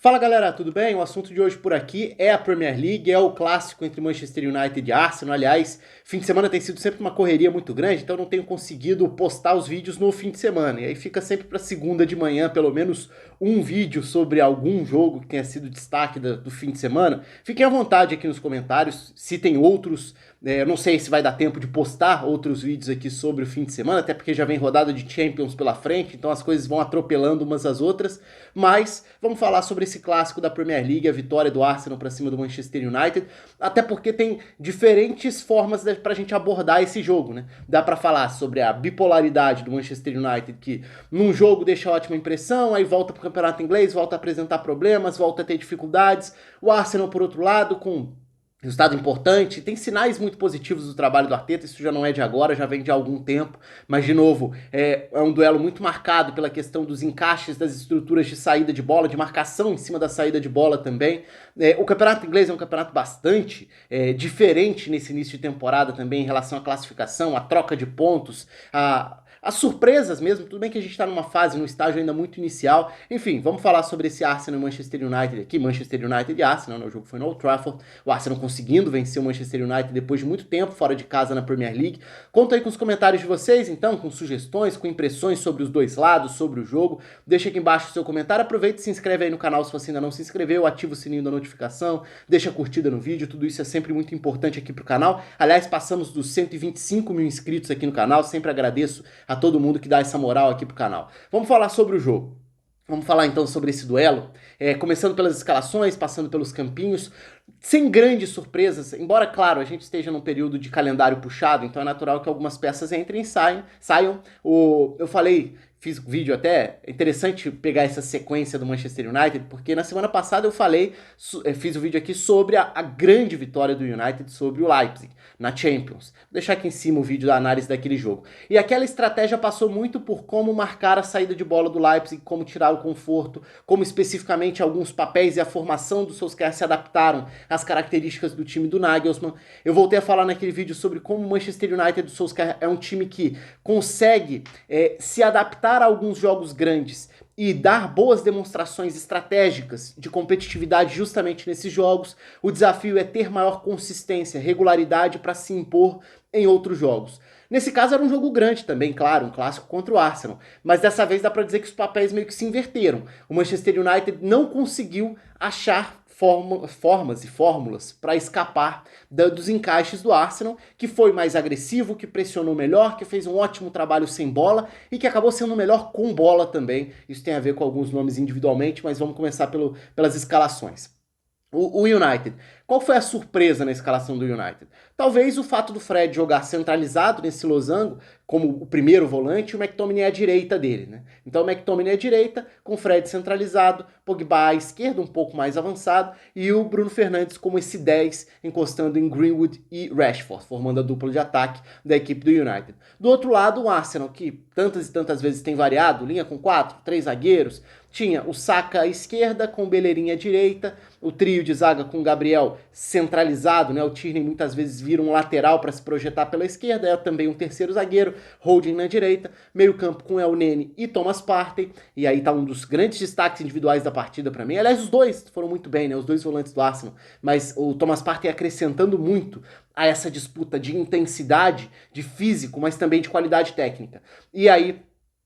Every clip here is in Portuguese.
Fala galera, tudo bem? O assunto de hoje por aqui é a Premier League, é o clássico entre Manchester United e Arsenal. Aliás, fim de semana tem sido sempre uma correria muito grande, então não tenho conseguido postar os vídeos no fim de semana. E aí fica sempre para segunda de manhã, pelo menos um vídeo sobre algum jogo que tenha sido destaque do fim de semana. Fiquem à vontade aqui nos comentários, se tem outros. Eu não sei se vai dar tempo de postar outros vídeos aqui sobre o fim de semana, até porque já vem rodada de Champions pela frente, então as coisas vão atropelando umas às outras. Mas vamos falar sobre esse clássico da Premier League, a vitória do Arsenal para cima do Manchester United, até porque tem diferentes formas pra gente abordar esse jogo, né? Dá para falar sobre a bipolaridade do Manchester United, que num jogo deixa ótima impressão, aí volta pro campeonato inglês, volta a apresentar problemas, volta a ter dificuldades. O Arsenal, por outro lado, com resultado importante, tem sinais muito positivos do trabalho do Arteta, isso já não é de agora, já vem de algum tempo, mas de novo, é um duelo muito marcado pela questão dos encaixes das estruturas de saída de bola, de marcação em cima da saída de bola também. O campeonato inglês é um campeonato bastante diferente nesse início de temporada também em relação à classificação, à troca de pontos, as surpresas mesmo, tudo bem que a gente está numa fase, num estágio ainda muito inicial. Enfim, vamos falar sobre esse Arsenal e Manchester United aqui, Manchester United e Arsenal, né? O jogo foi no Old Trafford, o Arsenal conseguindo vencer o Manchester United depois de muito tempo fora de casa na Premier League. Conta aí com os comentários de vocês, então, com sugestões, com impressões sobre os dois lados, sobre o jogo. Deixa aqui embaixo o seu comentário, aproveita e se inscreve aí no canal se você ainda não se inscreveu, ativa o sininho da notificação, deixa a curtida no vídeo, tudo isso é sempre muito importante aqui pro canal. Aliás, passamos dos 125 mil inscritos aqui no canal, sempre agradeço a todo mundo que dá essa moral aqui pro canal. Vamos falar sobre o jogo. Vamos falar então sobre esse duelo, começando pelas escalações, passando pelos campinhos, sem grandes surpresas, embora, claro, a gente esteja num período de calendário puxado, então é natural que algumas peças entrem e saiam. Eu falei, fiz um vídeo até, é interessante pegar essa sequência do Manchester United, porque na semana passada eu falei, fiz um vídeo aqui sobre a grande vitória do United sobre o Leipzig, na Champions. Vou deixar aqui em cima o vídeo da análise daquele jogo. E aquela estratégia passou muito por como marcar a saída de bola do Leipzig, como tirar o conforto, como especificamente alguns papéis e a formação do Solskjaer se adaptaram às características do time do Nagelsmann. Eu voltei a falar naquele vídeo sobre como o Manchester United do Solskjaer é um time que consegue se adaptar a alguns jogos grandes e dar boas demonstrações estratégicas de competitividade justamente nesses jogos. O desafio é ter maior consistência, regularidade para se impor em outros jogos. Nesse caso era um jogo grande também, claro, um clássico contra o Arsenal, mas dessa vez dá para dizer que os papéis meio que se inverteram. O Manchester United não conseguiu achar formas e fórmulas para escapar dos encaixes do Arsenal, que foi mais agressivo, que pressionou melhor, que fez um ótimo trabalho sem bola e que acabou sendo melhor com bola também. Isso tem a ver com alguns nomes individualmente, mas vamos começar pelas escalações. O United. Qual foi a surpresa na escalação do United? Talvez o fato do Fred jogar centralizado nesse losango, como o primeiro volante, e o McTominay à direita dele, né? Então o McTominay à direita, com o Fred centralizado, Pogba à esquerda, um pouco mais avançado, e o Bruno Fernandes como esse 10, encostando em Greenwood e Rashford, formando a dupla de ataque da equipe do United. Do outro lado, o Arsenal, que tantas e tantas vezes tem variado, linha com 4, 3 zagueiros, tinha o Saka à esquerda, com o Bellerin à direita, o trio de zaga com o Gabriel centralizado, né? O Tierney muitas vezes vira um lateral para se projetar pela esquerda, é também um terceiro zagueiro, Holding na direita, meio campo com El Neni e Thomas Partey, e aí tá um dos grandes destaques individuais da partida para mim. Aliás, os dois foram muito bem, né? Os dois volantes do Arsenal, mas o Thomas Partey acrescentando muito a essa disputa de intensidade, de físico, mas também de qualidade técnica. E aí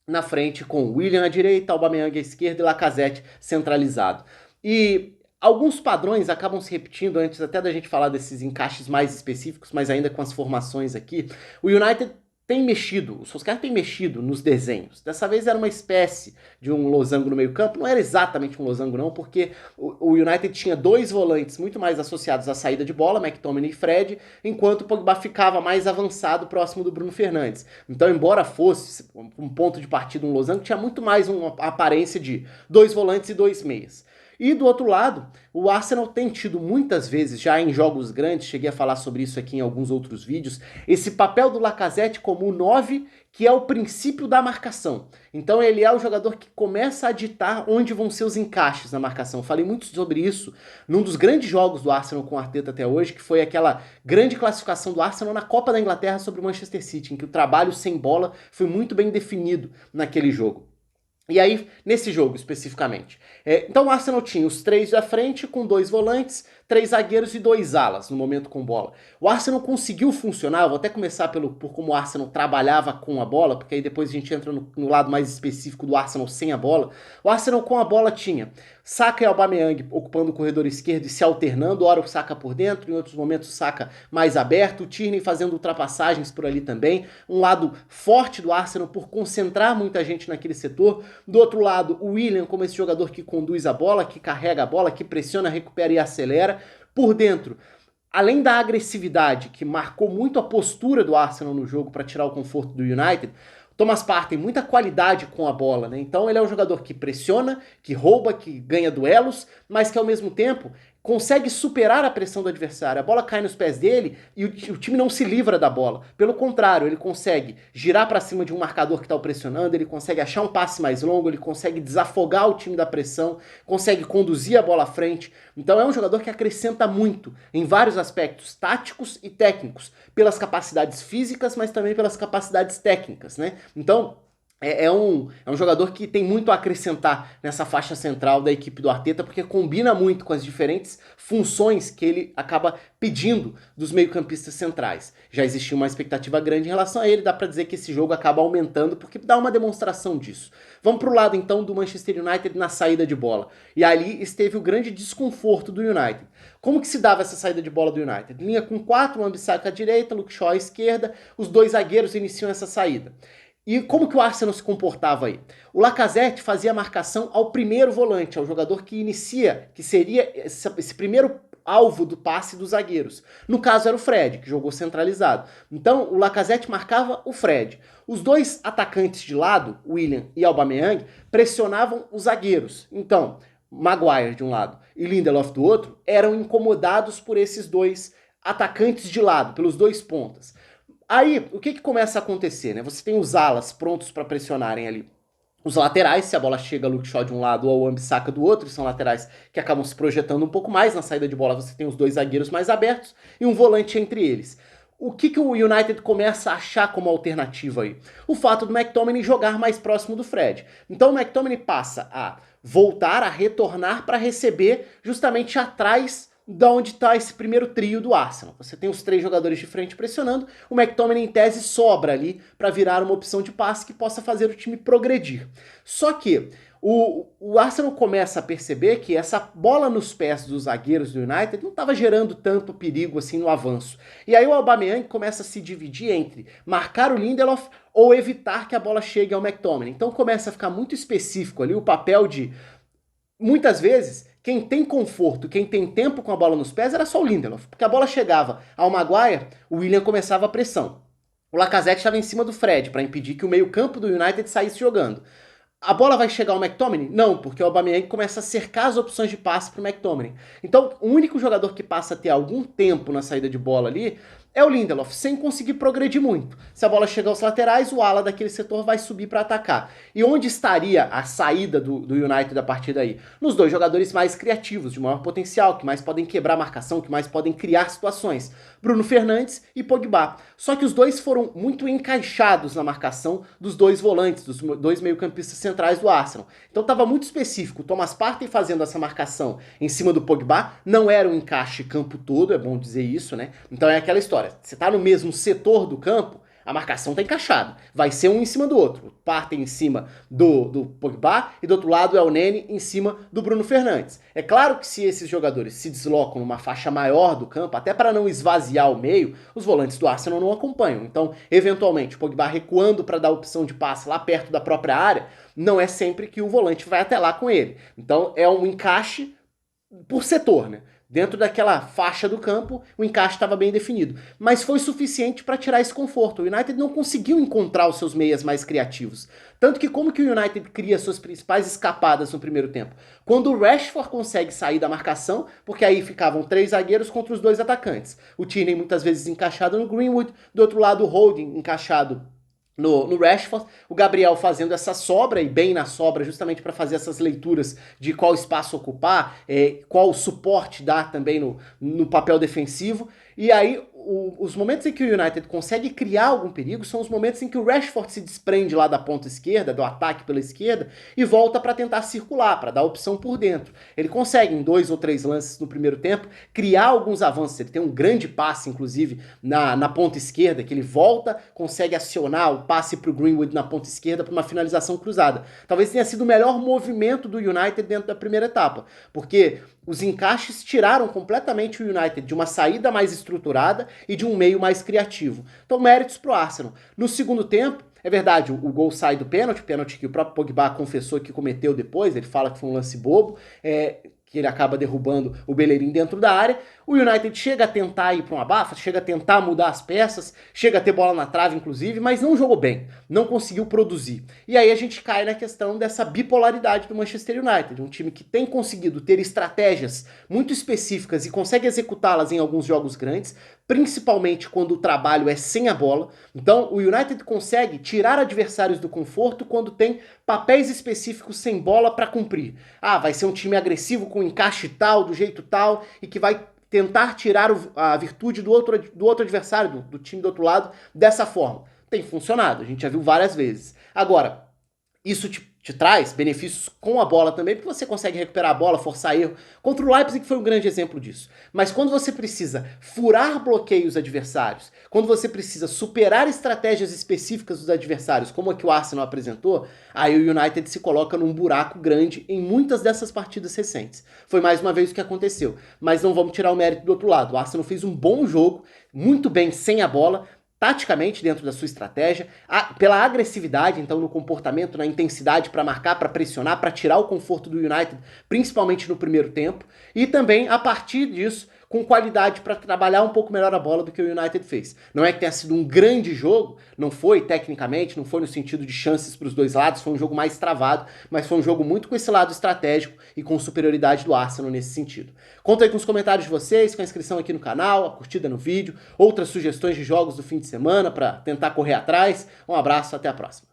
na frente com Willian à direita, Aubameyang à esquerda e Lacazette centralizado. E alguns padrões acabam se repetindo antes até da gente falar desses encaixes mais específicos, mas ainda com as formações aqui. O United tem mexido, o Solskjaer tem mexido nos desenhos. Dessa vez era uma espécie de um losango no meio campo, não era exatamente um losango não, porque o United tinha dois volantes muito mais associados à saída de bola, McTominay e Fred, enquanto o Pogba ficava mais avançado próximo do Bruno Fernandes. Então, embora fosse um ponto de partida um losango, tinha muito mais uma aparência de dois volantes e dois meias. E do outro lado, o Arsenal tem tido muitas vezes, já em jogos grandes, cheguei a falar sobre isso aqui em alguns outros vídeos, esse papel do Lacazette como o 9, que é o princípio da marcação. Então ele é o jogador que começa a ditar onde vão ser os encaixes na marcação. Falei muito sobre isso num dos grandes jogos do Arsenal com o Arteta até hoje, que foi aquela grande classificação do Arsenal na Copa da Inglaterra sobre o Manchester City, em que o trabalho sem bola foi muito bem definido naquele jogo. E aí, nesse jogo especificamente. Então o Arsenal tinha os três da frente com dois volantes, três zagueiros e dois alas no momento com bola. O Arsenal conseguiu funcionar, vou até começar por como o Arsenal trabalhava com a bola, porque aí depois a gente entra no lado mais específico do Arsenal sem a bola. O Arsenal com a bola tinha Saka e Aubameyang ocupando o corredor esquerdo e se alternando, ora o Saka por dentro, em outros momentos o Saka mais aberto, o Tierney fazendo ultrapassagens por ali também, um lado forte do Arsenal por concentrar muita gente naquele setor. Do outro lado, o Willian como esse jogador que conduz a bola, que carrega a bola, que pressiona, recupera e acelera. Por dentro, além da agressividade que marcou muito a postura do Arsenal no jogo para tirar o conforto do United, Thomas Partey tem muita qualidade com a bola, né? Então ele é um jogador que pressiona, que rouba, que ganha duelos, mas que ao mesmo tempo consegue superar a pressão do adversário. A bola cai nos pés dele e o time não se livra da bola. Pelo contrário, ele consegue girar para cima de um marcador que está o pressionando, ele consegue achar um passe mais longo, ele consegue desafogar o time da pressão, consegue conduzir a bola à frente. Então é um jogador que acrescenta muito em vários aspectos táticos e técnicos, pelas capacidades físicas, mas também pelas capacidades técnicas, né? Então é um jogador que tem muito a acrescentar nessa faixa central da equipe do Arteta, porque combina muito com as diferentes funções que ele acaba pedindo dos meio-campistas centrais. Já existia uma expectativa grande em relação a ele, dá pra dizer que esse jogo acaba aumentando, porque dá uma demonstração disso. Vamos pro lado então do Manchester United na saída de bola. E ali esteve o grande desconforto do United. Como que se dava essa saída de bola do United? Linha com 4, Wan-Bissaka à direita, Luke Shaw à esquerda, os dois zagueiros iniciam essa saída. E como que o Arsenal se comportava aí? O Lacazette fazia a marcação ao primeiro volante, ao jogador que inicia, que seria esse primeiro alvo do passe dos zagueiros. No caso era o Fred, que jogou centralizado. Então o Lacazette marcava o Fred. Os dois atacantes de lado, Willian e Aubameyang, pressionavam os zagueiros. Então, Maguire de um lado e Lindelof do outro, eram incomodados por esses dois atacantes de lado, pelos dois pontas. Aí, o que começa a acontecer, né? Você tem os alas prontos para pressionarem ali os laterais, se a bola chega a Luke Shaw de um lado ou a Wan-Bissaka do outro, são laterais que acabam se projetando um pouco mais. Na saída de bola você tem os dois zagueiros mais abertos e um volante entre eles. O que o United começa a achar como alternativa aí? O fato do McTominay jogar mais próximo do Fred. Então o McTominay passa a voltar, a retornar para receber justamente atrás da onde está esse primeiro trio do Arsenal. Você tem os três jogadores de frente pressionando, o McTominay em tese sobra ali para virar uma opção de passe que possa fazer o time progredir. Só que o Arsenal começa a perceber que essa bola nos pés dos zagueiros do United não estava gerando tanto perigo assim no avanço. E aí o Aubameyang começa a se dividir entre marcar o Lindelof ou evitar que a bola chegue ao McTominay. Então começa a ficar muito específico ali o papel de, muitas vezes, quem tem conforto, quem tem tempo com a bola nos pés era só o Lindelof, porque a bola chegava ao Maguire, o Willian começava a pressão. O Lacazette estava em cima do Fred para impedir que o meio-campo do United saísse jogando. A bola vai chegar ao McTominay? Não, porque o Aubameyang começa a cercar as opções de passe para o McTominay. Então, o único jogador que passa a ter algum tempo na saída de bola ali é o Lindelof, sem conseguir progredir muito. Se a bola chegar aos laterais, o ala daquele setor vai subir para atacar. E onde estaria a saída do United a partir daí? Nos dois jogadores mais criativos, de maior potencial, que mais podem quebrar a marcação, que mais podem criar situações. Bruno Fernandes e Pogba. Só que os dois foram muito encaixados na marcação dos dois volantes, dos dois meio-campistas centrais do Arsenal. Então estava muito específico. O Thomas Partey fazendo essa marcação em cima do Pogba, não era um encaixe campo todo, é bom dizer isso, né? Então é aquela história. Você tá no mesmo setor do campo, a marcação tá encaixada. Vai ser um em cima do outro. Partey em cima do Pogba e do outro lado é o Nene em cima do Bruno Fernandes. É claro que se esses jogadores se deslocam numa faixa maior do campo, até para não esvaziar o meio, os volantes do Arsenal não acompanham. Então, eventualmente, o Pogba recuando para dar opção de passe lá perto da própria área, não é sempre que o volante vai até lá com ele. Então, é um encaixe por setor, né? Dentro daquela faixa do campo, o encaixe estava bem definido. Mas foi suficiente para tirar esse conforto. O United não conseguiu encontrar os seus meias mais criativos. Tanto que como que o United cria suas principais escapadas no primeiro tempo? Quando o Rashford consegue sair da marcação, porque aí ficavam três zagueiros contra os dois atacantes. O Tierney muitas vezes encaixado no Greenwood, do outro lado o Holding encaixado no Rashford, o Gabriel fazendo essa sobra, e bem na sobra, justamente para fazer essas leituras de qual espaço ocupar, qual suporte dar também no papel defensivo, E aí, os momentos em que o United consegue criar algum perigo são os momentos em que o Rashford se desprende lá da ponta esquerda, do ataque pela esquerda, e volta para tentar circular, para dar opção por dentro. Ele consegue, em 2 ou 3 lances no primeiro tempo, criar alguns avanços. Ele tem um grande passe, inclusive, na ponta esquerda, que ele volta, consegue acionar o passe para o Greenwood na ponta esquerda para uma finalização cruzada. Talvez tenha sido o melhor movimento do United dentro da primeira etapa, porque os encaixes tiraram completamente o United de uma saída mais estruturada e de um meio mais criativo. Então, méritos pro Arsenal. No segundo tempo, é verdade, o gol sai do pênalti que o próprio Pogba confessou que cometeu depois, ele fala que foi um lance bobo, que ele acaba derrubando o Bellerin dentro da área. O United chega a tentar ir para uma abafa, chega a tentar mudar as peças, chega a ter bola na trave, inclusive, mas não jogou bem, não conseguiu produzir. E aí a gente cai na questão dessa bipolaridade do Manchester United, um time que tem conseguido ter estratégias muito específicas e consegue executá-las em alguns jogos grandes, principalmente quando o trabalho é sem a bola. Então o United consegue tirar adversários do conforto quando tem papéis específicos sem bola para cumprir. Ah, vai ser um time agressivo com encaixe tal, do jeito tal, e que vai tentar tirar a virtude do outro adversário, do time do outro lado, dessa forma. Tem funcionado, a gente já viu várias vezes. Agora, isso te traz benefícios com a bola também, porque você consegue recuperar a bola, forçar erro. Contra o Leipzig foi um grande exemplo disso. Mas quando você precisa furar bloqueios adversários, quando você precisa superar estratégias específicas dos adversários, como a que o Arsenal apresentou, aí o United se coloca num buraco grande em muitas dessas partidas recentes. Foi mais uma vez o que aconteceu. Mas não vamos tirar o mérito do outro lado. O Arsenal fez um bom jogo, muito bem sem a bola, taticamente dentro da sua estratégia, pela agressividade, então no comportamento, na intensidade para marcar, para pressionar, para tirar o conforto do United, principalmente no primeiro tempo, e também a partir disso com qualidade para trabalhar um pouco melhor a bola do que o United fez. Não é que tenha sido um grande jogo, não foi tecnicamente, não foi no sentido de chances para os dois lados, foi um jogo mais travado, mas foi um jogo muito com esse lado estratégico e com superioridade do Arsenal nesse sentido. Conta aí com os comentários de vocês, com a inscrição aqui no canal, a curtida no vídeo, outras sugestões de jogos do fim de semana para tentar correr atrás. Um abraço, até a próxima.